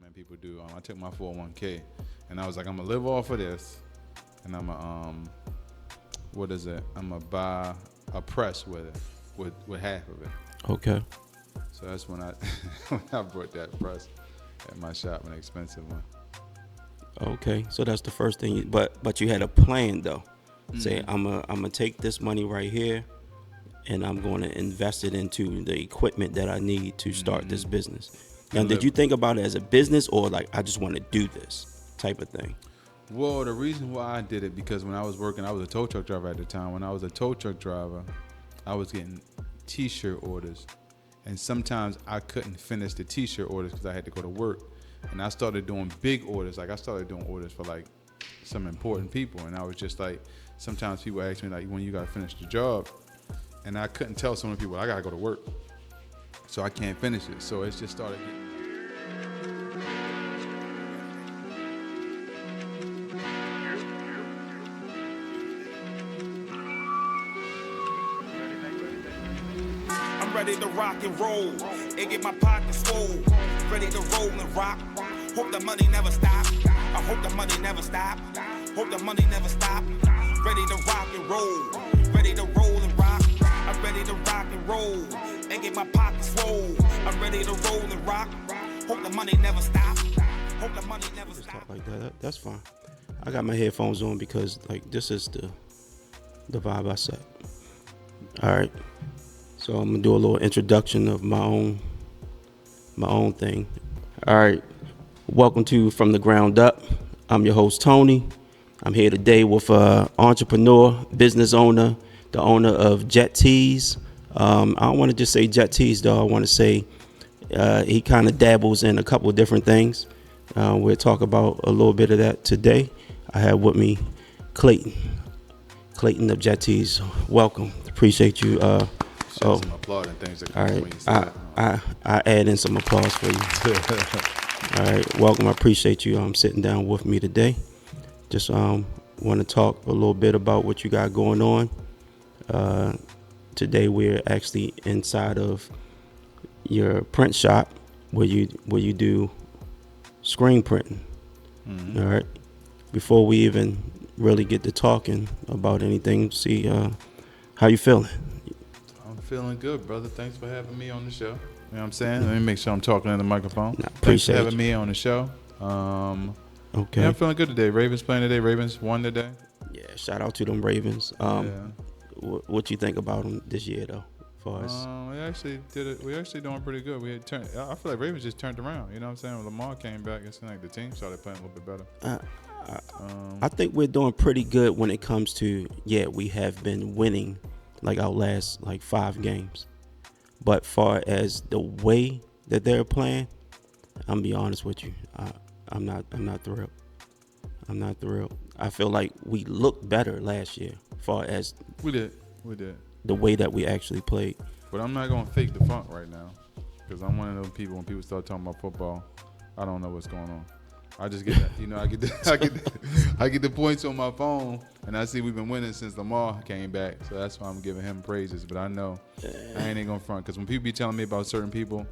man people do. I took my 401k, and I was like, I'm gonna live off of this, and I'm gonna what is it? I'm gonna buy a press with it, with half of it. Okay. So that's when I when I bought that press at my shop, an expensive one. Okay. So that's the first thing. But you had a plan though. Say I'm gonna take this money right here, and I'm going to invest it into the equipment that I need to start this business. Now, did you think about it as a business or like I just want to do this type of thing? Well, the reason why I did it because when I was working, I was a tow truck driver at the time. When I was a tow truck driver, I was getting T-shirt orders, and sometimes I couldn't finish the T-shirt orders because I had to go to work. And I started doing big orders. Like I started doing orders for like some important people, and I was just like, sometimes people ask me like, when you got to finish the job, and I couldn't tell so many people I gotta go to work, so I can't finish it. So it's just started getting. I'm ready to rock and roll and get my pockets full. Ready to roll and rock. Hope the money never stop. I hope the money never stop. Hope the money never stop. Ready to rock and roll. Ready to roll and rock. I'm ready to rock and roll and get my pockets full. I'm ready to roll and rock. Hope the money never stop. Hope the money never Just stop. talk like that. That's fine. I got my headphones on because like this is the vibe I set. All right. So I'm gonna do a little introduction of my own thing. All right. Welcome to From the Ground Up. I'm your host Tony. I'm here today with entrepreneur, business owner, the owner of Jet Tees. I don't want to just say Jet Tees though. I want to say he kind of dabbles in a couple of different things. We'll talk about a little bit of that today. I have with me Clayton of Jet Tees. Welcome. Appreciate you. Some applaud and things that All come right. when you say that. I add in some applause for you. All right. Welcome. I appreciate you sitting down with me today. Just want to talk a little bit about what you got going on. Today we're actually inside of your print shop where you do screen printing. Mm-hmm. All right. Before we even really get to talking about anything, see how you feeling? I'm feeling good, brother. Thanks for having me on the show. You know what I'm saying? Let me make sure I'm talking in the microphone. Thanks for having me on the show. Okay. Yeah, I'm feeling good today. Ravens playing today. Ravens won today. Yeah, shout out to them Ravens. What you think about them this year, though? For us, we actually did it. We actually doing pretty good. We had I feel like Ravens just turned around. You know what I'm saying? When Lamar came back, it seemed like the team started playing a little bit better. I think we're doing pretty good when it comes to we have been winning like our last like 5 games. But far as the way that they're playing, I'm gonna be honest with you. I'm not thrilled. I'm not thrilled. I feel like we looked better last year, far as we did the way that we actually played. But I'm not gonna fake the funk right now, because I'm one of those people. When people start talking about football, I don't know what's going on. I just get that, I get the points on my phone, and I see we've been winning since Lamar came back. So that's why I'm giving him praises. But I know I ain't gonna front, because when people be telling me about certain people,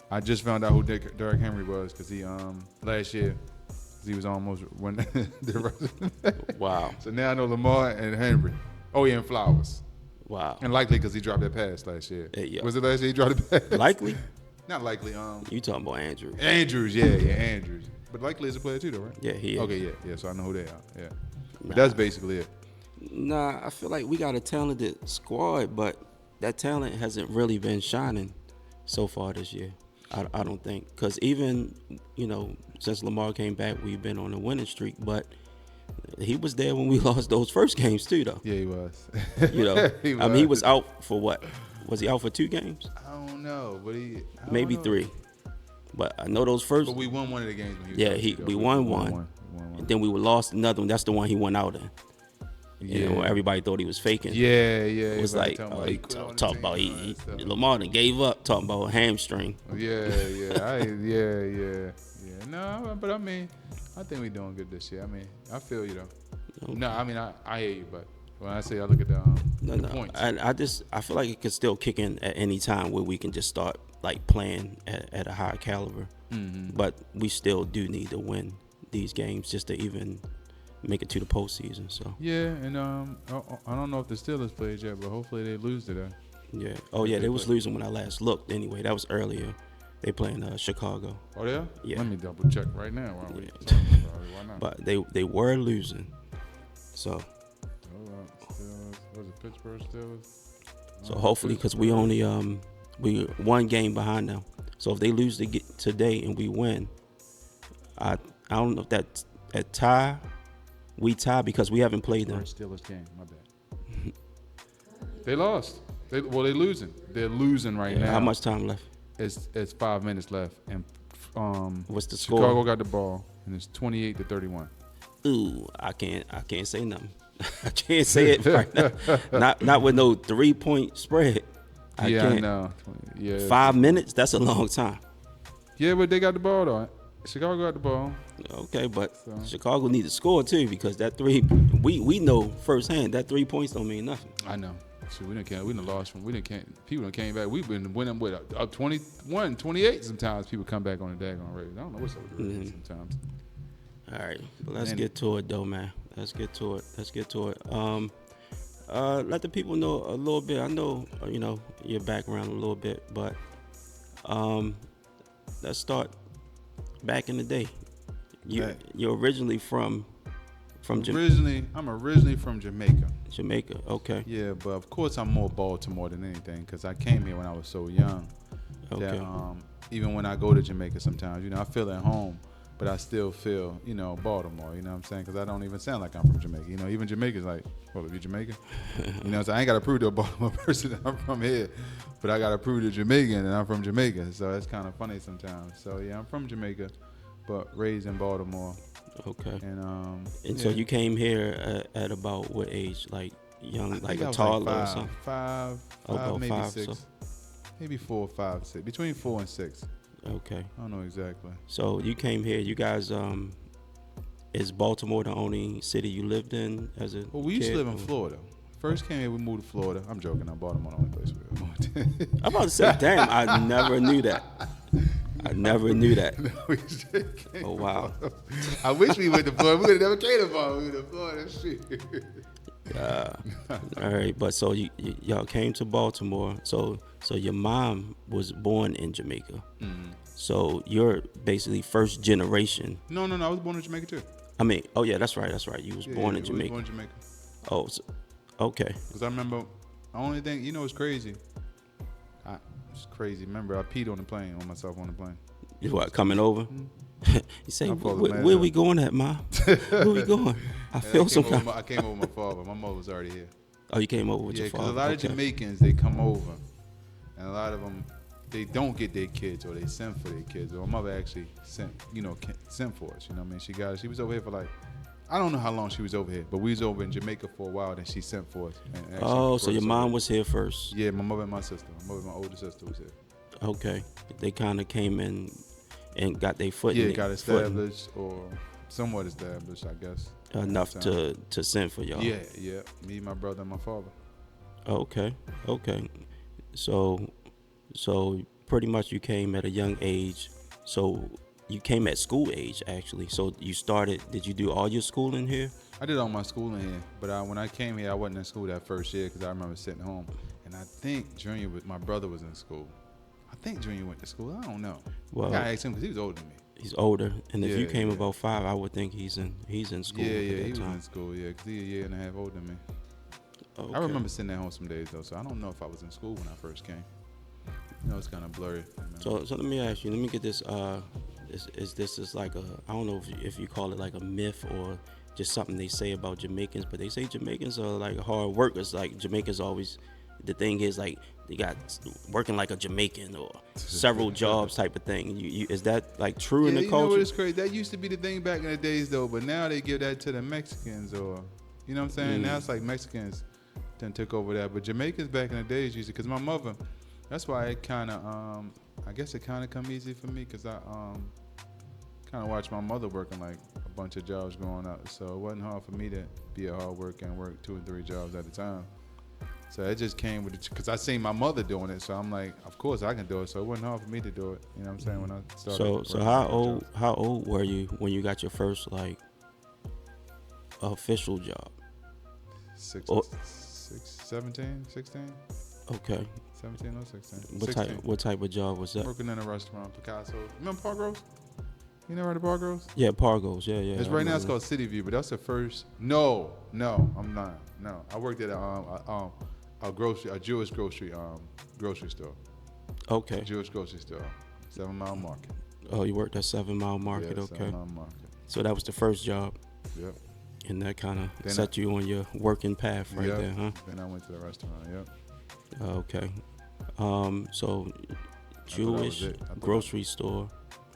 I just found out who Derrick Henry was, because he last year he was almost winning. Wow. So now I know Lamar and Henry. Oh yeah, and Flowers. Wow. And likely because he dropped that pass last year. Yeah. Was it last year he dropped the pass? Likely? Not likely. You talking about Andrews? Andrews, yeah, Andrews. But likely is a player too, though, right? Yeah, he is. Okay, yeah. So I know who they are. Yeah. But that's basically it. Nah, I feel like we got a talented squad, but that talent hasn't really been shining so far this year. I don't think, because even since Lamar came back, we've been on a winning streak, but he was there when we lost those first games too, though. Yeah, he was. He was out for what? Was he out for 2 games? I don't know, but maybe 3. But I know those first. But we won one of the games when he was out. We won one. And then we lost another one. That's the one he went out in. Yeah. Everybody thought he was faking. Yeah. It was like, talk about Lamar done gave up, talking about hamstring. Yeah. No, but I mean, I think we're doing good this year. I mean, I feel you though. No, I mean, I hear you, but when I look at the points. I feel like it could still kick in at any time where we can just start like playing at a high caliber. But we still do need to win these games just to even make it to the postseason. So Yeah, and I don't know if the Steelers played yet, but hopefully they lose today. yeah. Oh yeah, they was losing when I last looked. Anyway, that was earlier. They playing Chicago. Oh yeah? Yeah. Let me double check right now while we talking about it. Why not? But they were losing. So Steelers, was it Pittsburgh Steelers? so hopefully, because we only we one game behind them. So if they lose today and we win, I don't know if that's a tie. We tie because we haven't played them. Steelers game, my bad. They lost. They losing. They're losing right now. How much time left? It's 5 minutes left, and What's the score? Chicago got the ball, and it's 28-31. Ooh, I can't say nothing. I can't say it right now. Not with no 3-point spread. I Yeah, can't. I know. Yeah, 5 minutes? That's a long time. Yeah, but they got the ball though. Chicago got the ball. Okay, but So. Chicago needs to score too because that three, we know firsthand that 3 points don't mean nothing. I know. So we done lost from. People done came back. We've been winning with up 21, 28. Sometimes people come back on the daggone Rays. I don't know what's up with the Rays sometimes. All right, but let's get to it though, man. Let's get to it. Let the people know a little bit. I know your background a little bit, but let's start back in the day. You're originally from Jamaica. I'm originally from Jamaica. Jamaica, okay. Yeah, but of course I'm more Baltimore than anything because I came here when I was so young. Okay. That, even when I go to Jamaica sometimes, I feel at home, but I still feel, Baltimore. You know what I'm saying? Because I don't even sound like I'm from Jamaica. Even Jamaica's like, well, are you Jamaican? So I ain't got to prove to a Baltimore person that I'm from here, but I got to prove to Jamaican that I'm from Jamaica. So it's kind of funny sometimes. So yeah, I'm from Jamaica, but raised in Baltimore. Okay. And so you came here at about what age? Like young, like a toddler or something? Five, maybe 5, 6. so. Maybe 4, 5, 6. Between 4 and 6. Okay. I don't know exactly. So you came here. You guys, is Baltimore the only city you lived in as a Well, we used to live in Florida. First came here, we moved to Florida. I'm joking. Baltimore the only place we moved. I'm about to say, damn, I never knew that. No, we just came Oh, wow. to Florida. I wish we went to Florida. We would have never came to Florida. We went to Florida. Shit. All right, but so y'all came to Baltimore. So your mom was born in Jamaica. Mm-hmm. So you're basically first generation. No. I was born in Jamaica too. I mean, oh yeah, that's right. You was born in I was Jamaica. born in Jamaica. Oh, so, okay. Because I remember, the only thing, it's crazy. It's crazy. Remember, I peed on myself on the plane. You what, coming over? Mm-hmm. You say, I followed where the we going at, Ma? Where we going? I feel some kind. I came over with my father. My mother was already here. Oh, you came over with your Yeah, father. because a lot of Jamaicans, they come over, and a lot of them, they don't get their kids, or they send for their kids. Or my mother actually sent for us. You know what I mean? She was over here for like, I don't know how long she was over here, but we was over in Jamaica for a while. Then she sent for us. And Oh, so your mom was here first. Yeah, my mother and my sister. My older sister was here. Okay, they kind of came in and got their foot. Yeah, got established or somewhat established, I guess. Enough to send for y'all. Yeah. Me, my brother, and my father. Okay. So pretty much you came at a young age. So you came at school age, actually. So did you do all your schooling here? I did all my schooling here, but when I came here, I wasn't in school that first year because I remember sitting home. And I think my brother was in school. I think Junior went to school. I don't know. Well, I asked him because he was older than me. He's older, and if you came yeah. about 5, I would think he's in school. Yeah, at that he was time. in school. Yeah, because he's a year and a half older than me. Okay. I remember sitting at home some days though, so I don't know if I was in school when I first came. It's kind of blurry. So let me ask you. Let me get this. Is this like I don't know if you call it like a myth or just something they say about Jamaicans, but they say Jamaicans are like hard workers. Like Jamaicans always. The thing is like they got working like a Jamaican or several jobs type of thing. Is that like true in the culture? You know what is crazy? That used to be the thing back in the days though, but now they give that to the Mexicans or, you know what I'm saying? Now it's like Mexicans then took over that, but Jamaicans back in the days used to, because my mother, that's why it kind of, I guess it kind of come easy for me because I kind of watched my mother working like a bunch of jobs growing up, so it wasn't hard for me to be a hard worker and work 2 and 3 jobs at a time. So it just came with it because I seen my mother doing it. So I'm like, of course I can do it. So it wasn't hard for me to do it. You know what I'm saying? When I started. So how old were you when you got your first like official job? 17, 16. Okay. 17 or 16. What type of job was that? Working in a restaurant, Picasso. Remember Park You never heard of Park Yeah, Pargos. Yeah. It's right now. It's called City View, but that's the first. No, I'm not. No, I worked at a Jewish grocery store. Okay. Jewish grocery store, 7 Mile Market. Oh, you worked at 7 Mile Market. Yeah, Okay. 7 Mile Market. So that was the first job. Yep. And that kind of set you on your working path right there, huh? Then I went to the restaurant. Yep. Okay. So Jewish grocery store.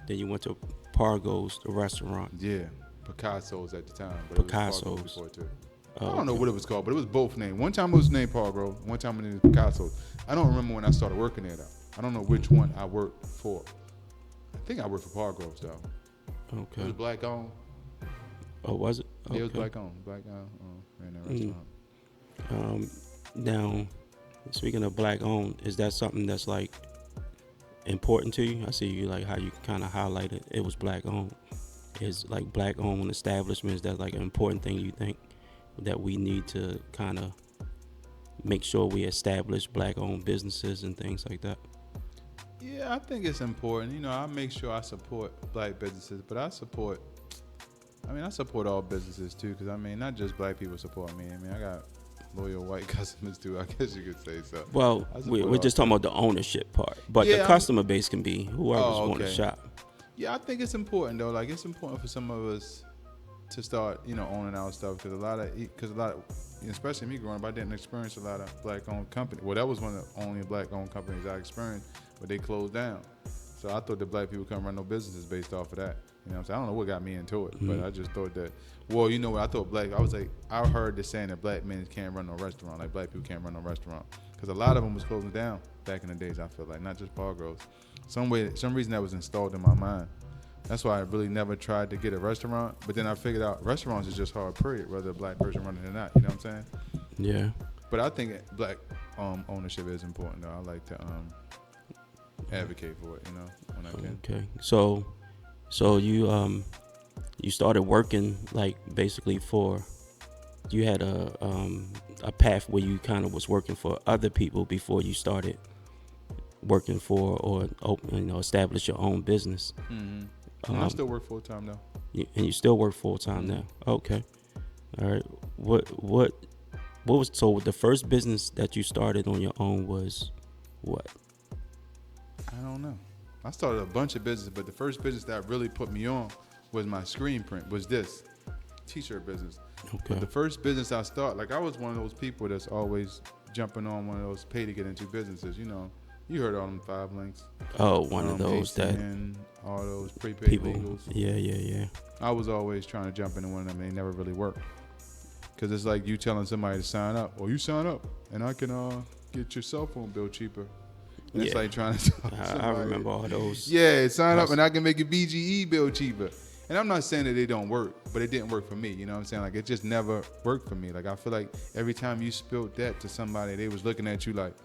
Then you went to Pargos, the restaurant. Yeah, Picasso's at the time. But Picasso's. It was Pargos before too. I don't know what it was called, but it was both named. One time it was named Pargo. One time it was Picasso. I don't remember when I started working there though. I don't know which one I worked for. I think I worked for Pargos though. Okay. It was black owned. Oh, was it? Okay. Yeah, it was black owned. Black owned. Ran that restaurant. Now, speaking of black owned, is that something that's like important to you? I see you like how you kind of highlighted it was black owned. Is like black owned establishments that like an important thing you think that we need to kind of make sure we establish black owned businesses and things like that? Yeah, I think it's important. You know, I make sure I support black businesses, but I support all businesses too, because I mean, not just black people support me. I mean, I got loyal white customers too, I guess you could say so. Well, we're just talking about the ownership part, but the customer base can be whoever's want to shop. Yeah, I think it's important though. Like, it's important for some of us to start, you know, owning our stuff, because a lot of, especially me growing up, I didn't experience a lot of black-owned companies. Well, that was one of the only black-owned companies I experienced, but they closed down. So I thought that black people couldn't run no businesses based off of that. You know what I'm saying? I don't know what got me into it, but I just thought that, well, you know what, I heard the saying that black men can't run no restaurant, like black people can't run no restaurant, because a lot of them was closing down back in the days, I feel like, not just Pargos. Some reason that was installed in my mind. That's why I really never tried to get a restaurant, but then I figured out restaurants is just hard, period, whether a black person running it or not, you know what I'm saying? Yeah. But I think black ownership is important, though. I like to advocate for it, you know, when I can. Okay. So you started working like basically you had a path where you kind of was working for other people before you started working for or establish your own business. Mm-hmm. I still work full time though. And you still work full time now? Okay. All right. What was the first business that you started on your own was what? I don't know. I started a bunch of businesses, but the first business that really put me on was my screen print, was this t-shirt business. Okay. But the first business I started, like, I was one of those people that's always jumping on one of those pay to get into businesses. You know, you heard all them 5 links. Oh, one of those ATN, all those prepaid people. legals. Yeah. I was always trying to jump into one of them, and they never really worked. Because it's like you telling somebody to sign up, or you sign up, and I can get your cell phone bill cheaper. And it's like trying to talk to somebody. I remember all those. Yeah, sign up and I can make your BGE bill cheaper. And I'm not saying that they don't work, but it didn't work for me. You know what I'm saying? Like, it just never worked for me. Like, I feel like every time you spilled that to somebody, they was looking at you like,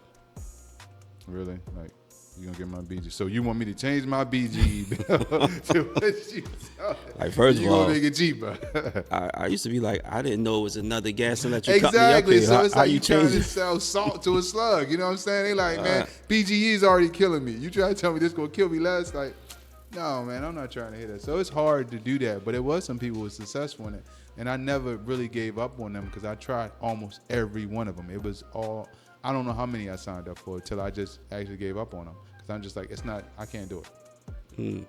really? Like, you gonna get my BGE? So you want me to change my BGE bill to what you saw? Like, first of all, you gonna make it cheaper? I used to be like, I didn't know it was another gas and electric exactly. company. So it's like you trying to it? sell salt to a slug. You know what I'm saying? They like, man, BGE is already killing me. You try to tell me this gonna kill me less? Like, no, man, I'm not trying to hit that. So it's hard to do that, but it was some people who were successful in it, and I never really gave up on them because I tried almost every one of them. It was all, I don't know how many I signed up for till I just actually gave up on them because I'm just like, I can't do it.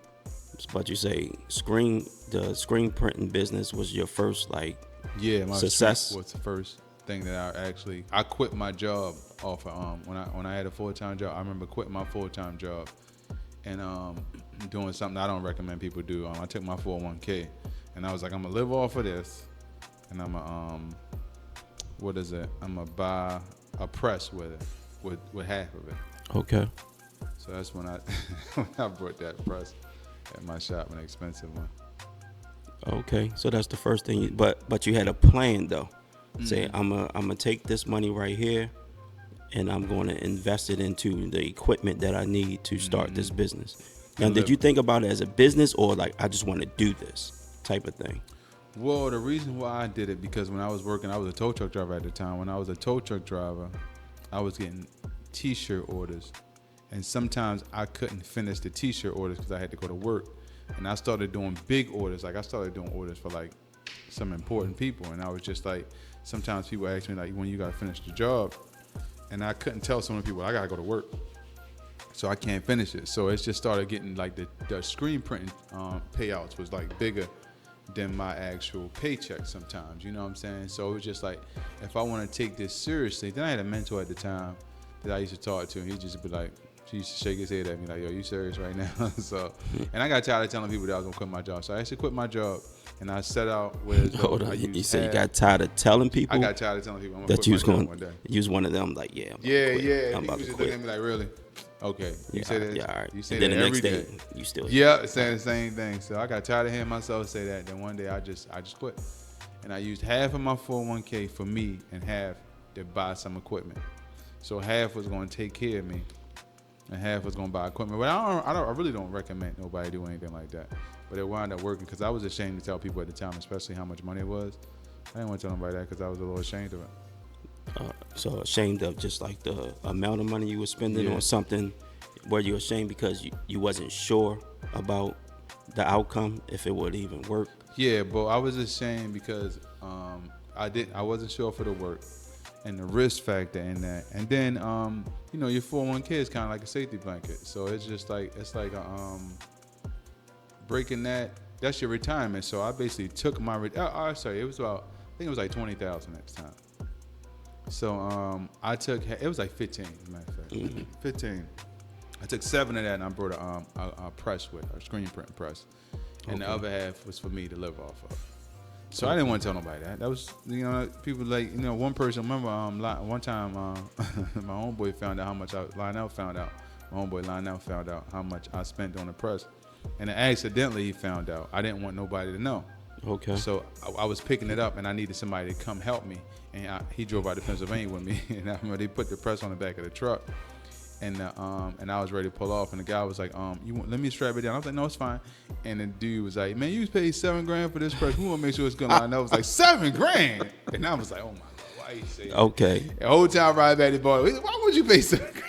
But you say the screen printing business was your first my success. Was the first thing that I quit my job off of, when I had a full-time job. I remember quitting my full-time job and doing something I don't recommend people do. I took my 401k and I was like, I'm gonna live off of this, and I'm gonna I'm gonna buy a press with it, with half of it. Okay. So that's when I brought that press at my shop, an expensive one. Okay, so that's the first thing. But you had a plan though. Mm-hmm. Say I'm gonna take this money right here. and I'm going to invest it into the equipment that I need to start this business. Now, did you think about it as a business or like I just want to do this type of thing? Well, the reason why I did it because when I was working, I was a tow truck driver at the time. When I was a tow truck driver, I was getting T-shirt orders, and sometimes I couldn't finish the T-shirt orders because I had to go to work. And I started doing big orders. Like I started doing orders for like some important people, and I was just like, sometimes people ask me like, when you gotta finish the job, and I couldn't tell some of the people I gotta go to work, so I can't finish it. So it just started getting like the screen printing payouts was like bigger than my actual paycheck sometimes, you know what I'm saying? So it was just like, if I want to take this seriously, then I had a mentor at the time that I used to talk to, and he'd just be like, he used to shake his head at me like, yo, you serious right now? So, and I got tired of telling people that I was gonna quit my job, so I actually quit my job, and I set out with. Hold on, you said you got tired of telling people? I got tired of telling people I'm gonna that quit you was my job going. one day. You was one of them, like, yeah, Yeah. I'm He about was to just quit. looking at me like, really? Okay, you say that? Yeah, all right. You say And then that the every next day. day, you still. Yeah, saying the same thing. So I got tired of hearing myself say that. Then one day I just quit, and I used half of my 401k for me and half to buy some equipment. So half was going to take care of me, and half was going to buy equipment. But I really don't recommend nobody do anything like that. But it wound up working because I was ashamed to tell people at the time, especially how much money it was. I didn't want to tell nobody that because I was a little ashamed of it. So ashamed of just like the amount of money you were spending on something. Were you ashamed because you wasn't sure about the outcome, if it would even work? Yeah, but I was ashamed because I wasn't sure for the work and the risk factor in that. And then your 401k is kind of like a safety blanket. So it's just like breaking that's your retirement. So I basically took my it was about, I think it was like 20,000 at the time. So I took, it was like 15, as a matter of fact. 15. I took 7 of that and I brought a press with, a screen print press. And the other half was for me to live off of. So I didn't want to tell nobody that. That was, people like, one person, remember one time my homeboy found out how much my homeboy Lionel found out how much I spent on the press. And accidentally he found out. I didn't want nobody to know. Okay. So I was picking it up and I needed somebody to come help me. And he drove out to Pennsylvania with me. And I remember they put the press on the back of the truck. And I was ready to pull off, and the guy was like, let me strap it down. I was like, no, it's fine. And the dude was like, man, you paid $7,000 for this press. We want to make sure it's gonna line up. I was like, $7,000? And I was like, oh my God, why you say that? Okay. The whole time right back to the bar, why would you pay $7,000?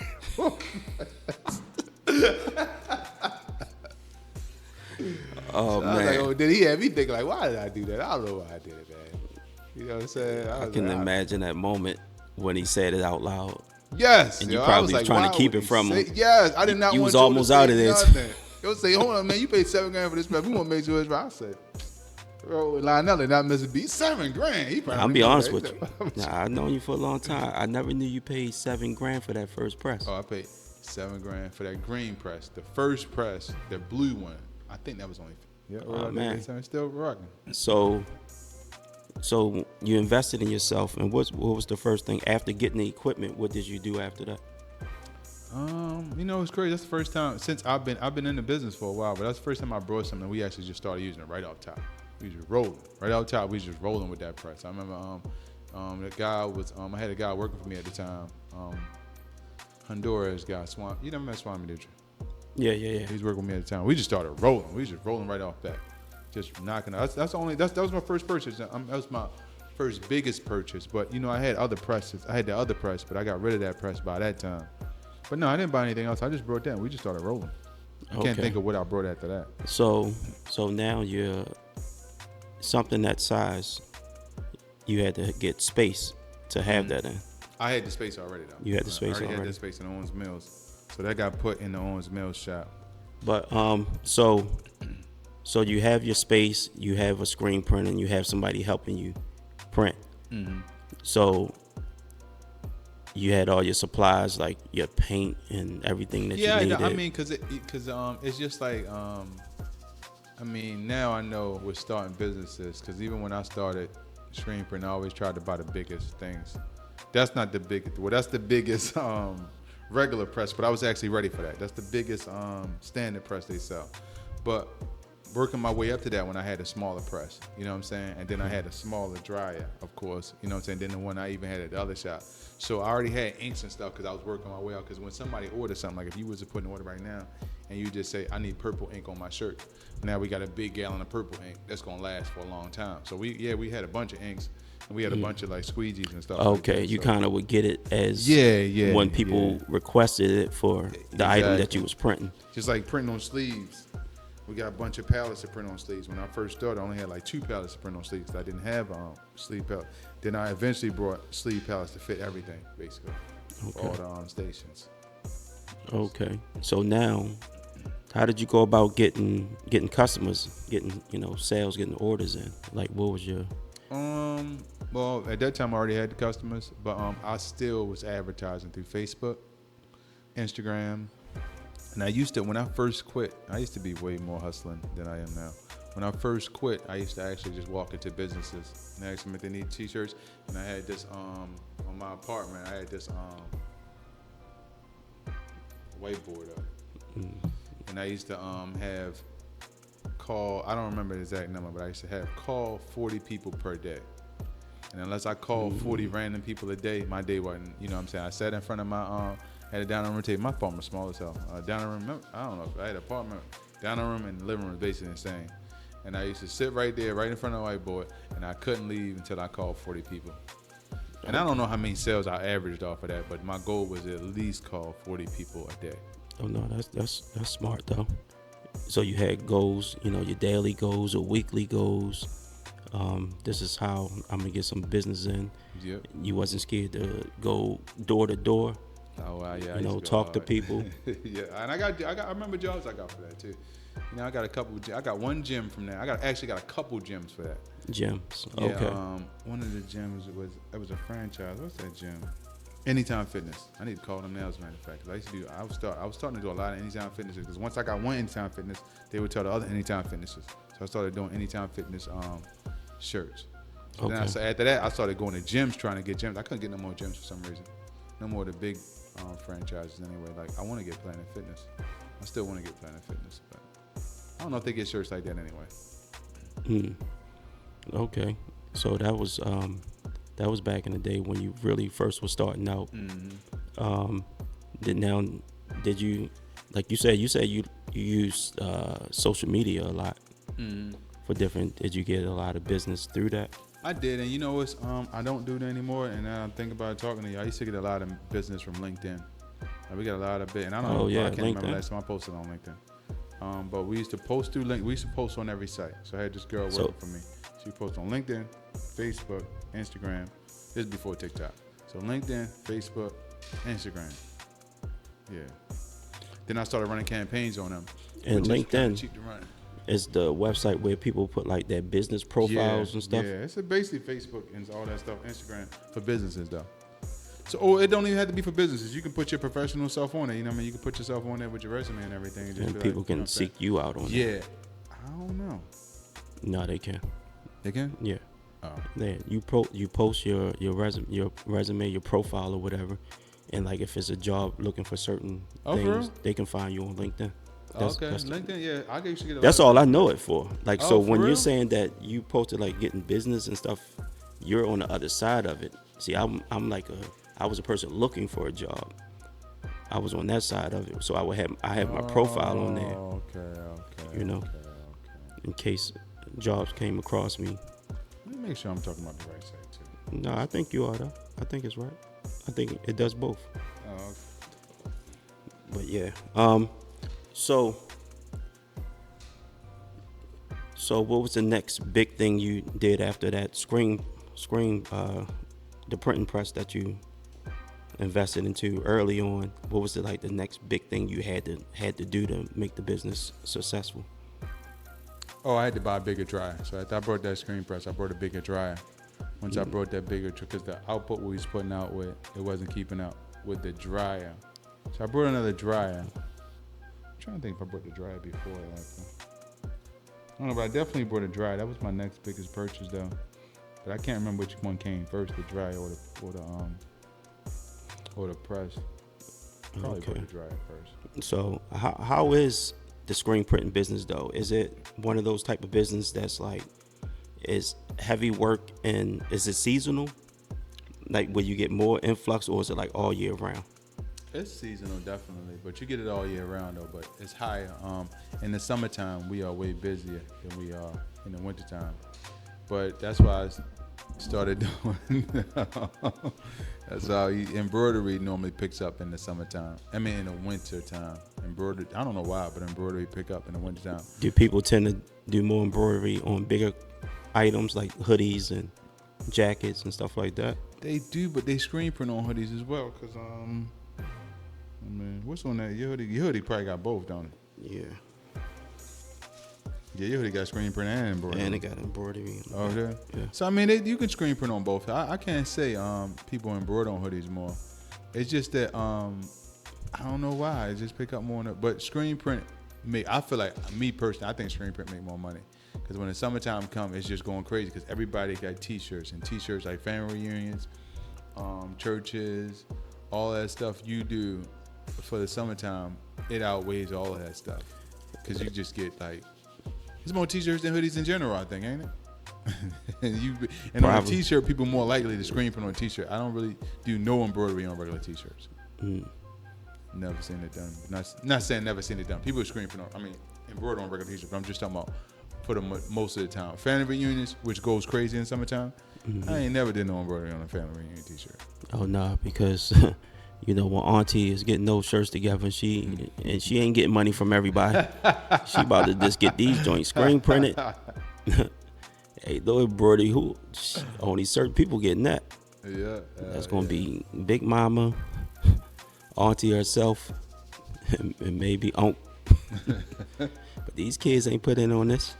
Oh, so man. I was like, oh, then he had me thinking like, why did I do that? I don't know why I did it, man. You know what I'm saying? I can imagine that moment when he said it out loud. Yes. And you probably was trying to keep it from him. Yes, I did not you want was almost out of this. He'll say, hold on, man, you paid $7,000 for this press. We want to make sure it's right. I said, bro, Lionel did not miss a beat. $7,000. I'll be honest with you. Nah, I've known you for a long time. I never knew you paid $7,000 for that first press. Oh, I paid $7,000 for that green press. The first press, the blue one. I think that was only. Yeah, oh, man. Still rocking. So you invested in yourself, and what was the first thing after getting the equipment? What did you do after that? It's crazy. That's the first time since I've been in the business for a while, but that's the first time I brought something. We actually just started using it right off top. We just rolling right off top. We just rolling with that press. I remember the guy was I had a guy working for me at the time, Honduras guy. Swami. You never met Swami, did you? Yeah. He was working with me at the time. We just started rolling. We just rolling right off that. Just knocking out. That was my first purchase. That was my first biggest purchase. But I had other presses. I had the other press, but I got rid of that press by that time. But no, I didn't buy anything else. I just brought that. We just started rolling. I can't think of what I brought after that. So now you're something that size. You had to get space to have that in. I had the space already though. You had the space already. I had the space in Owens Mills, so that got put in the Owens Mills shop. But So you have your space, you have a screen print, and you have somebody helping you print. Mm-hmm. So you had all your supplies, like your paint and everything that you needed. Yeah, I mean, because it's just like, now I know we're starting businesses, because even when I started screen print, I always tried to buy the biggest things. That's not the biggest. Well, that's the biggest regular press, but I was actually ready for that. That's the biggest standard press they sell. But working my way up to that when I had a smaller press, you know what I'm saying? And then I had a smaller dryer, of course, you know what I'm saying? Then the one I even had at the other shop. So I already had inks and stuff because I was working my way out. Because when somebody orders something, like if you was to put an order right now and you just say, I need purple ink on my shirt. Now we got a big gallon of purple ink that's going to last for a long time. So we had a bunch of inks. And we had a bunch of like squeegees and stuff. Okay, like you so. kind of would get it as when people requested it for the item that you was printing. Just like printing on sleeves. We got a bunch of pallets to print on sleeves. When I first started, I only had like 2 pallets to print on sleeves. I didn't have sleeve pallets. Then I eventually brought sleeve pallets to fit everything, basically, for all the stations. Okay, so now, how did you go about getting customers, getting sales, getting orders in? Like, what was your Well, at that time I already had the customers, but I still was advertising through Facebook, Instagram, and when I first quit, I used to be way more hustling than I am now. When I first quit, I used to actually just walk into businesses and ask them if they need t-shirts, and I had this on my apartment, I had this whiteboard up, and I used to have I don't remember the exact number, but I used to have call 40 people per day. And unless I called 40 random people a day, my day wasn't, you know what I'm saying? I sat in front of my, had a dining room table. My apartment was small as hell. Dining room, I don't know, if I had an apartment, dining room and the living room was basically the same. And I used to sit right there, right in front of the whiteboard, and I couldn't leave until I called 40 people. And I don't know how many sales I averaged off of that, but my goal was to at least call 40 people a day. Oh no, that's smart though. So you had goals, your daily goals or weekly goals. This is how I'm gonna get some business in. Yep. You wasn't scared to go door to door. Oh yeah. Talk to people. Yeah, and I remember jobs I got for that too. I got one gym from that. I actually got a couple gyms for that. Gyms. Yeah, Okay. One of the gyms was a franchise. What's that gym? Anytime Fitness. I need to call them now as a matter of fact. 'Cause I was starting to do a lot of Anytime Fitnesses because once I got one Anytime Fitness, they would tell the other Anytime Fitnesses. So I started doing Anytime Fitness shirts. So then after that, I started going to gyms trying to get gyms. I couldn't get no more gyms for some reason. No more of the big franchises anyway. Like I want to get Planet Fitness. I still want to get Planet Fitness, but I don't know if they get shirts like that anyway. Okay. So that was back in the day when you really first was starting out. Did you, like you said you use social media a lot for different, did you get a lot of business through that? I did, and I don't do that anymore, and now I'm thinking about talking to you. I used to get a lot of business from LinkedIn. We got a lot of and I don't know, I can't remember last time I posted on LinkedIn. But we used to post through we used to post on every site. So I had this girl working for me. She posted on LinkedIn, Facebook, Instagram. This is before TikTok. So LinkedIn, Facebook, Instagram. Yeah. Then I started running campaigns on them. And LinkedIn cheap to run. Is the website where people put like their business profiles and stuff? Yeah, it's basically Facebook and all that stuff. Instagram for businesses though. So it don't even have to be for businesses. You can put your professional self on it. You know what I mean? You can put yourself on there with your resume and everything. And people can seek you out on it. Yeah. I don't know. No, they can. They can? Yeah. Oh. Yeah. You post your resume, your profile or whatever, and like if it's a job looking for certain things, they can find you on LinkedIn. LinkedIn, yeah. I used to get that's all I know it for. Like, so when real? you're saying that you posted like getting business and stuff, you're on the other side of it. See, I'm like I was a person looking for a job. I was on that side of it, so I have my profile on there. Okay. In case jobs came across me. Let me make sure I'm talking about the right side too. No, I think you are though. I think it's right. I think it does both. Oh, okay. But yeah. So what was the next big thing you did after that screen the printing press that you invested into early on? What was the next big thing you had to do to make the business successful? Oh, I had to buy a bigger dryer. So after I brought that screen press, I brought a bigger dryer. Once I brought that bigger, because the output we was putting out with, it wasn't keeping up with the dryer. So I brought another dryer. I'm trying to think if I brought the dryer before or after. I don't know, but I definitely brought a dryer. That was my next biggest purchase though. But I can't remember which one came first, the dryer or the press. Probably brought the dryer first. So how is the screen printing business though, is it one of those type of business that's like is heavy work and is it seasonal? Like where you get more influx, or is it like all year round? It's seasonal, definitely, but you get it all year round though. But it's higher. In the summertime, we are way busier than we are in the wintertime. But that's why I started doing. That's how embroidery normally picks up in the summertime. I mean, in the winter time, embroidery. I don't know why, but embroidery pick up in the wintertime. Do people tend to do more embroidery on bigger items like hoodies and jackets and stuff like that? They do, but they screen print on hoodies as well. Cause I mean, what's on that? Your hoodie probably got both, don't it? Yeah. Yeah, your hoodie got screen print and embroidery. And it got embroidery. Oh, yeah. Yeah. So I mean, you can screen print on both. I can't say people embroider on hoodies more. It's just that I don't know why. It just pick up more. But screen print I feel like me personally, I think screen print make more money. Because when the summertime comes, it's just going crazy because everybody got T-shirts. And T-shirts like family reunions, churches, all that stuff you do for the summertime, it outweighs all of that stuff. Because you just get like, there's more T-shirts than hoodies in general, I think, ain't it? and on a T-shirt, people more likely to screen print on a T-shirt. I don't really do no embroidery on regular T-shirts. Never seen it done. Not saying never seen it done. People screen print on, embroider on regular T-shirts, but I'm just talking about for the most of the time. Family reunions, which goes crazy in the summertime, I ain't never did no embroidery on a family reunion T-shirt. Oh no, because you know when Auntie is getting those shirts together, and she ain't getting money from everybody. She about to just get these joints screen printed. Hey, though embroidery, only certain people getting that. Yeah, that's gonna be Big Mama, Auntie herself, and maybe Unc. But these kids ain't put in on this.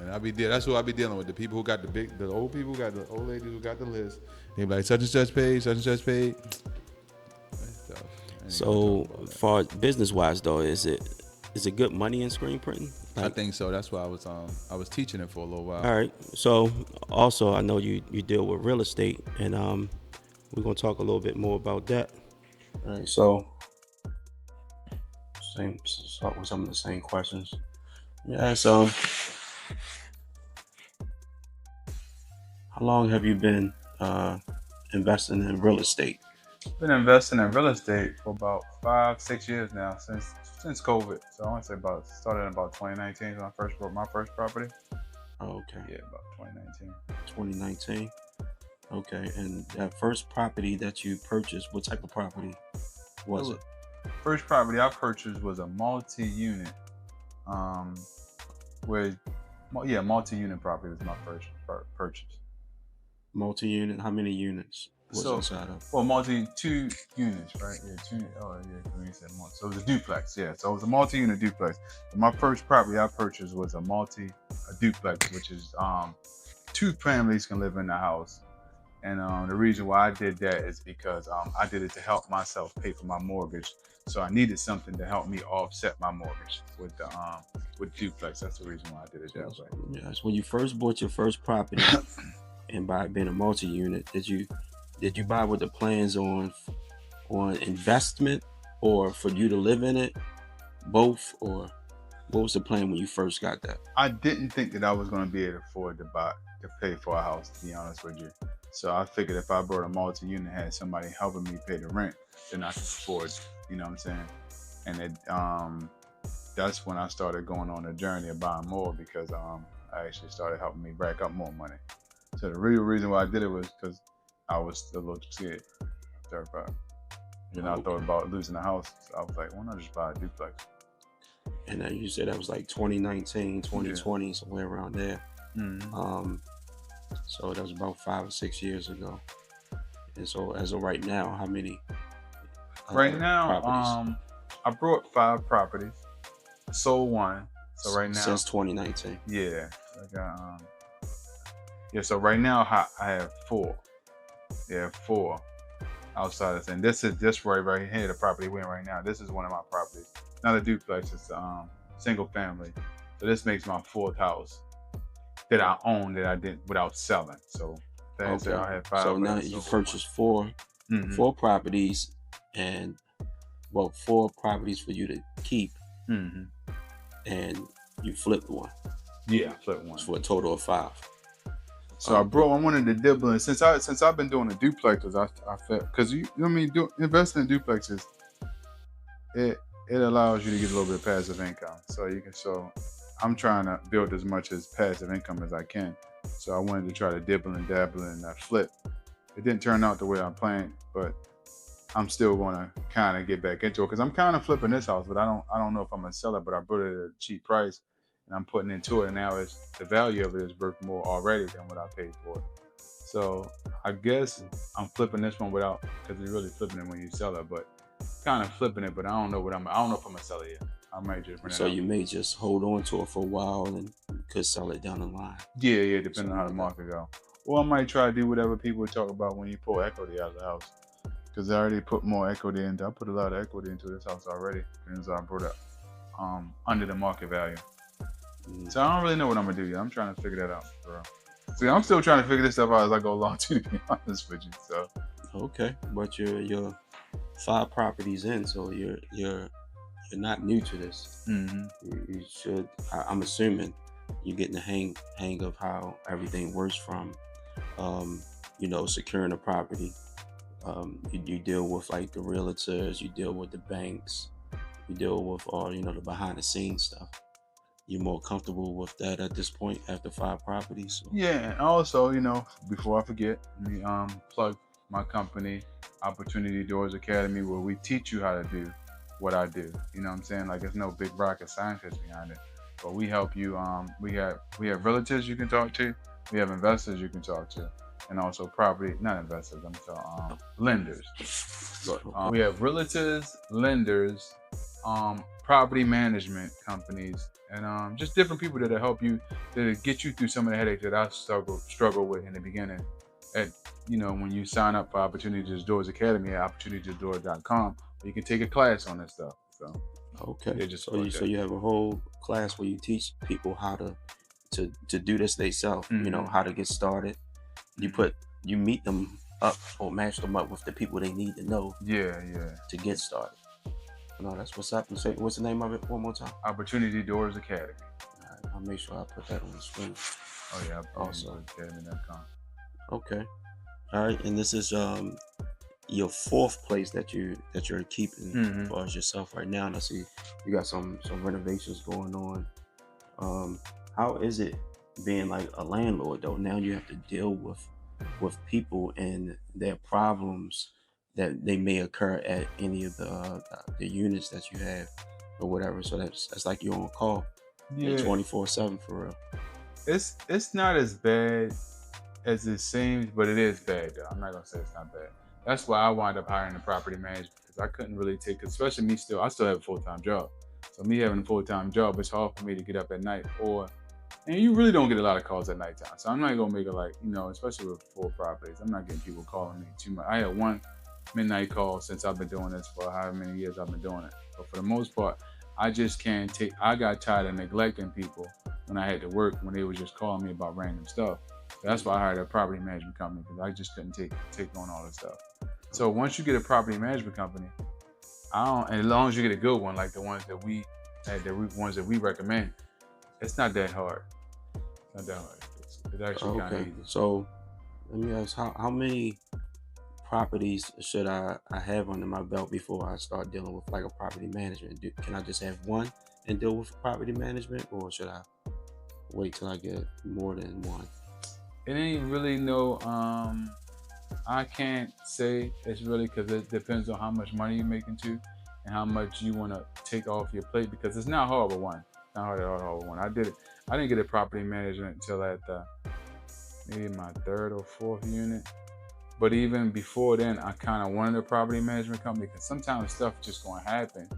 And that's who I be dealing with. The people who got the old people, got the old ladies who got the list. They be like, such and such paid, such and such paid. So, far business wise though, is it good money in screen printing? I think so. That's why I was teaching it for a little while. All right. So also I know you deal with real estate, and we're gonna talk a little bit more about that. All right. So start with some of the same questions. Yeah. So how long have you been investing in real estate? Been investing in real estate for about 5-6 years now, since COVID. So I want to say started in about 2019 when I first bought my first property. Oh, okay. Yeah, about 2019. 2019. Okay, and that first property that you purchased, what type of property was it? First property I purchased was a multi-unit. Multi-unit property was my first purchase. Multi-unit, how many units was inside of? Well, two units, right? Yeah, two. Oh, yeah, when you said multi. So it was a duplex, yeah. So it was a multi-unit duplex. But my first property I purchased was a duplex, which is two families can live in the house. And the reason why I did that is because I did it to help myself pay for my mortgage. So I needed something to help me offset my mortgage with duplex. That's the reason why I did it that way. Yes. When you first bought your first property, and by being a multi-unit, did you buy with the plans on investment or for you to live in it, both, or what was the plan when you first got that? I didn't think that I was going to be able to afford to pay for a house, to be honest with you. So I figured if I bought a multi-unit, had somebody helping me pay the rent, then I could afford, you know what I'm saying? And that's when I started going on a journey of buying more, because I actually started helping me rack up more money. So the real reason why I did it was because I was a little scared, terrified. I thought about losing the house. So I was like, why not just buy a duplex? And then you said that was like 2019, 2020, somewhere around there. Mm-hmm. So that was about 5 or 6 years ago. And so as of right now, how many? Right now, properties? I brought 5 properties. Sold one. So right now, since 2019. Yeah. So right now I have 4. Yeah, 4 outside of thing. This is just right here, the property we're in right now. This is one of my properties. Not a duplex, it's single family. So this makes my 4th house that I own that I did without selling. So that's it. I have 5. So now you purchased 4 properties, and 4 properties for you to keep, Mm-hmm. and you flipped one. Yeah, flip one. For a total of 5. So I wanted to dibble, and since I've been doing the duplexes, I felt because investing in duplexes, it allows you to get a little bit of passive income. So I'm trying to build as much as passive income as I can. So I wanted to try to dibble and dabble in that flip. It didn't turn out the way I planned, but I'm still going to kind of get back into it because I'm kind of flipping this house, but I don't know if I'm gonna sell it. But I bought it at a cheap price, and I'm putting into it, and now the value of it is worth more already than what I paid for it. So I guess I'm flipping this one without, because you're really flipping it when you sell it, but kind of flipping it. But I don't know if I'm gonna sell it yet. I might just rent it out. You may just hold on to it for a while and could sell it down the line. Yeah, depending on how the market go. Or I might try to do whatever people talk about when you pull equity out of the house. Because I already put more equity into. I put a lot of equity into this house already, and I brought it under the market value. So I don't really know what I'm gonna do yet. I'm trying to figure that out, bro. See, I'm still trying to figure this stuff out as I go along, too, to be honest with you. So okay, but you're 5 properties in, so you're not new to this. Mm-hmm. You should. I'm assuming you're getting the hang of how everything works from, securing a property. You deal with like the realtors, you deal with the banks, you deal with all the behind the scenes stuff. You're more comfortable with that at this point after 5 properties? So. Yeah, and also, before I forget, let me plug my company, Opportunity Doors Academy, where we teach you how to do what I do. You know what I'm saying? Like, there's no big rocket scientist behind it, but we help you. We have realtors you can talk to, we have investors you can talk to, and also not investors, lenders. We have realtors, lenders, property management companies, and just different people that'll help you, that'll get you through some of the headaches that I struggle with in the beginning. When you sign up for Opportunity Doors Academy at opportunitydoors.com, you can take a class on this stuff. So okay, so you have a whole class where you teach people how to do this themselves. Mm-hmm. How to get started. You meet them up or match them up with the people they need to know. Yeah. To get started. No, that's what's up. What's the name of it one more time? Opportunity Doors Academy. All right, I'll make sure I put that on the screen. Oh yeah, also academy.com. Okay. All right, and this is your 4th place that you're keeping as far as yourself right now. And I see you got some renovations going on. How is it being like a landlord though? Now you have to deal with people and their problems that they may occur at any of the units that you have or whatever. So that's like you're on call. Yeah. 24/7 for real. It's not as bad as it seems, but it is bad though. I'm not gonna say it's not bad. That's why I wound up hiring a property manager, because I couldn't really take, especially me I still have a full-time job. So me having a full-time job, it's hard for me to get up at night, and you really don't get a lot of calls at nighttime. So I'm not gonna make it especially with 4 properties, I'm not getting people calling me too much. I had 1 midnight call since I've been doing this for however many years I've been doing it. But for the most part, I just can't take, I got tired of neglecting people when I had to work, when they were just calling me about random stuff. That's why I hired a property management company, because I just couldn't take on all this stuff. So once you get a property management company, and as long as you get a good one, like the ones that we recommend, it's not that hard. It's actually kind of easy. So let me ask, how many properties should I have under my belt before I start dealing with like a property management? Can I just have 1 and deal with property management, or should I wait till I get more than 1? It ain't really I can't say it's really, because it depends on how much money you're making too, and how much you want to take off your plate, because it's not hard with 1. It's not hard at all with 1. I didn't get a property management until at maybe my 3rd or 4th unit. But even before then, I kind of wanted a property management company, because sometimes stuff just going to happen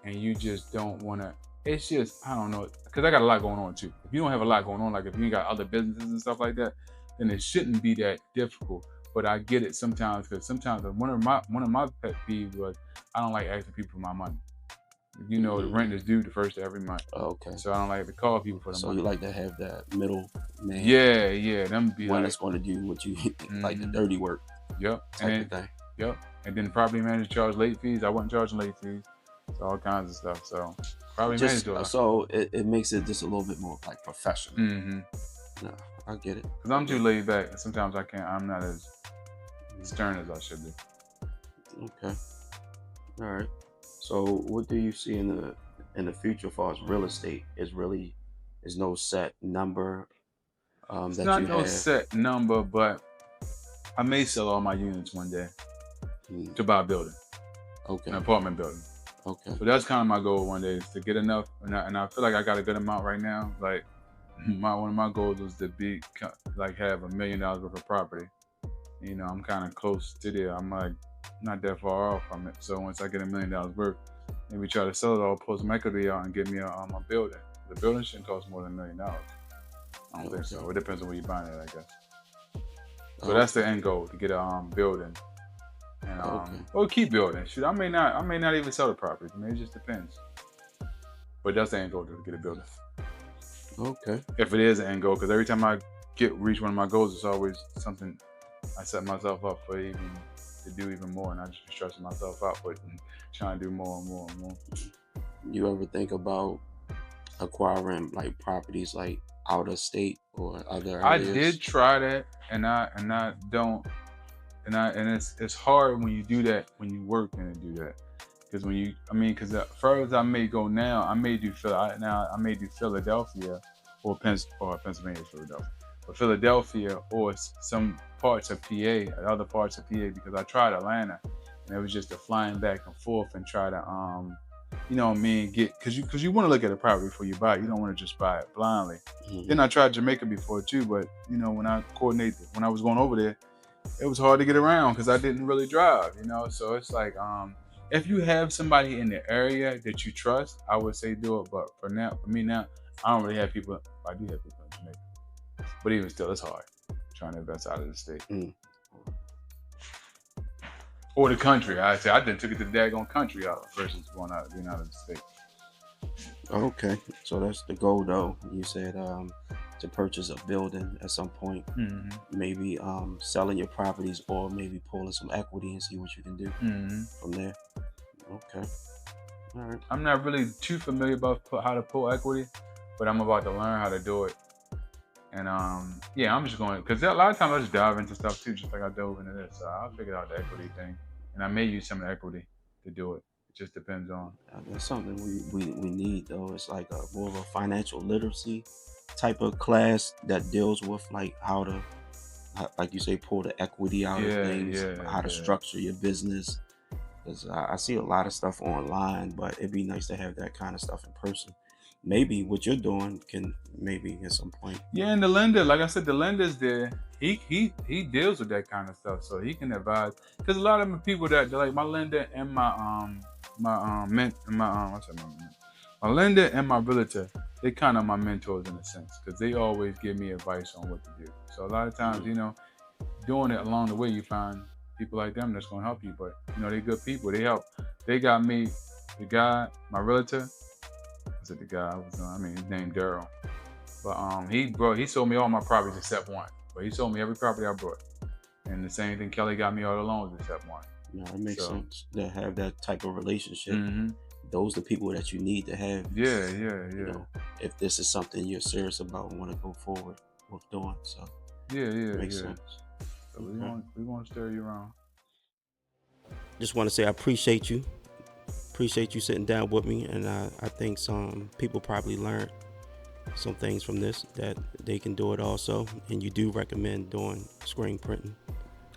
and you just don't want to. It's just, I don't know, because I got a lot going on too. If you don't have a lot going on, like if you got other businesses and stuff like that, then it shouldn't be that difficult. But I get it sometimes, because sometimes one of my pet peeves was, I don't like asking people for my money. The rent is due the 1st of every month. Okay. So I don't like to call people for the money. So you like to have that middle man. Yeah. Them be one that's going to do what you like, the dirty work. Yep. Type of thing. Yep. And then the property manager charge late fees. I wasn't charging late fees. So all kinds of stuff. So probably Just manage to. so it makes it just a little bit more like professional. Mm-hmm. No, I get it. Because I'm too laid back. And sometimes I can't. I'm not as stern as I should be. Okay. All right. So what do you see in the future as far as real estate? Is no set number It's that not you no have. set number, but I may sell all my units one day to buy a building, Okay. an apartment building. Okay. So that's kind of my goal one day, is to get enough, and I feel like I got a good amount right now. Like one of my goals was to have $1 million worth of property. You know, I'm kind of close to there. I'm like not that far off from it. So once I get $1 million worth, maybe try to sell it all, pull some equity out, and get me a building. The building shouldn't cost more than $1 million. I don't think so. It depends on where you're buying it, I guess. So that's the end goal, to get a building. And or keep building. Shoot, I may not even sell the property. I mean, it just depends. But that's the end goal, to get a building. Okay. If it is an end goal, because every time I reach one of my goals, it's always something I set myself up for to do even more, and I just be stressing myself out with and trying to do more and more and more. You ever think about acquiring like properties like out of state or other areas? I did try that, and it's hard when you do that, when you work and do that, because because as far as I may go now, I may do Philadelphia or Pennsylvania, Philadelphia, but Philadelphia or some parts of PA, other parts of PA, because I tried Atlanta, and it was just a flying back and forth and try to because you want to look at a property before you buy it. You don't want to just buy it blindly. Mm-hmm. Then I tried Jamaica before too, but when I was going over there, it was hard to get around because I didn't really drive, so it's like if you have somebody in the area that you trust, I would say do it. But for me now, I don't really have people. I do have people in Jamaica, but even still, it's hard trying to invest out of the state. Or the country. I done took it to the daggone country out versus being out of the state. Okay, so that's the goal, though. You said to purchase a building at some point, maybe selling your properties, or maybe pulling some equity and see what you can do from there. Okay, all right. I'm not really too familiar about how to pull equity, but I'm about to learn how to do it. And I'm just going, because a lot of times I just dive into stuff too, just like I dove into this. So I'll figure out the equity thing, and I may use some of the equity to do it. It just depends on. That's something we need, though. It's like more of a financial literacy type of class that deals with like how to, like you say, pull the equity out of things, how to structure your business. Because I see a lot of stuff online, but it'd be nice to have that kind of stuff in person. Maybe what you're doing can maybe at some point. Yeah, and the lender, like I said, the lender's there. He deals with that kind of stuff, so he can advise. Because a lot of them people that like my lender and my lender and my realtor, they kind of my mentors in a sense, because they always give me advice on what to do. So a lot of times, doing it along the way, you find people like them that's gonna help you. But they're good people. They help. They got me, the guy, my realtor. The guy his name Daryl, but he sold me all my properties except one, but he sold me every property I brought. And the same thing, Kelly got me all the loans except one. Yeah, it makes sense to have that type of relationship. Those are the people that you need to have. Yeah. If this is something you're serious about and want to go forward with doing, so makes sense. So we want to steer you around. Just want to say I appreciate you. Appreciate you sitting down with me, and I think some people probably learned some things from this that they can do it also. And you do recommend doing screen printing.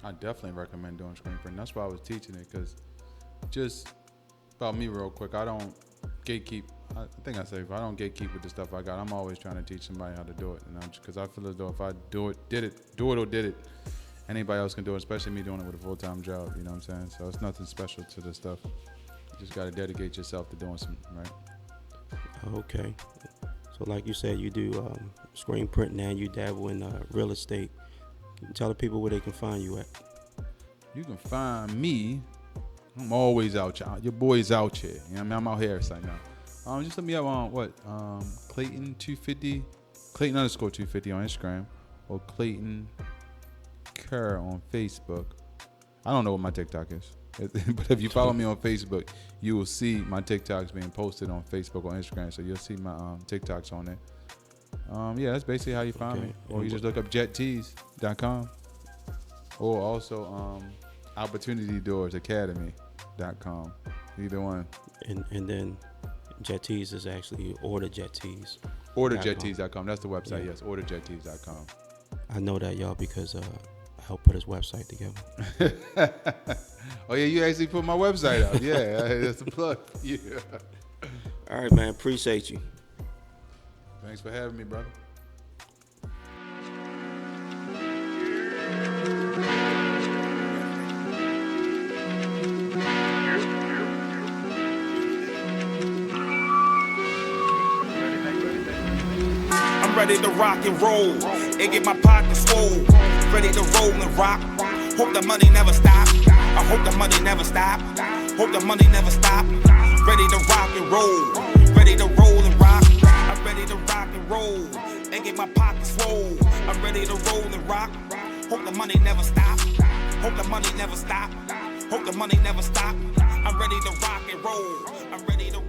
I definitely recommend doing screen printing. That's why I was teaching it, because just about me real quick, I don't gatekeep. I think I say if I don't gatekeep with the stuff I got, I'm always trying to teach somebody how to do it. Because I feel as though if I do it, did it, anybody else can do it, especially me doing it with a full-time job. You know what I'm saying? So it's nothing special to this stuff. You just got to dedicate yourself to doing something, right? Okay. So like you said, you do screen printing and you dabble in real estate. Tell the people where they can find you at. You can find me. I'm always out here. Your boy's out here. I'm out here right now. Just look me up on Clayton 250, Clayton _250 on Instagram, or Clayton Kerr on Facebook. I don't know what my TikTok is. But if you follow me on Facebook, you will see my TikToks being posted on Facebook or Instagram. So you'll see my TikToks on there. Yeah, that's basically how you find me. Or you just look up jettees.com. Or also opportunitydoorsacademy.com. Either one. And then Jettees is actually orderjettees. Orderjettees.com. That's the website, yes. Orderjettees.com. I know that, y'all, because I helped put his website together. Oh, yeah, you actually put my website up. Yeah, that's a plug. Yeah. All right, man. Appreciate you. Thanks for having me, brother. I'm ready to rock and roll and get my pockets swole. Ready to roll and rock. Hope the money never stop. I hope the money never stop. Hope the money never stop. Ready to rock and roll. Ready to roll and rock. I'm ready to rock and roll and get my pockets swole. I'm ready to roll and rock. Hope the money never stop. Hope the money never stop. Hope the money never stop. I'm ready to rock and roll. I'm ready to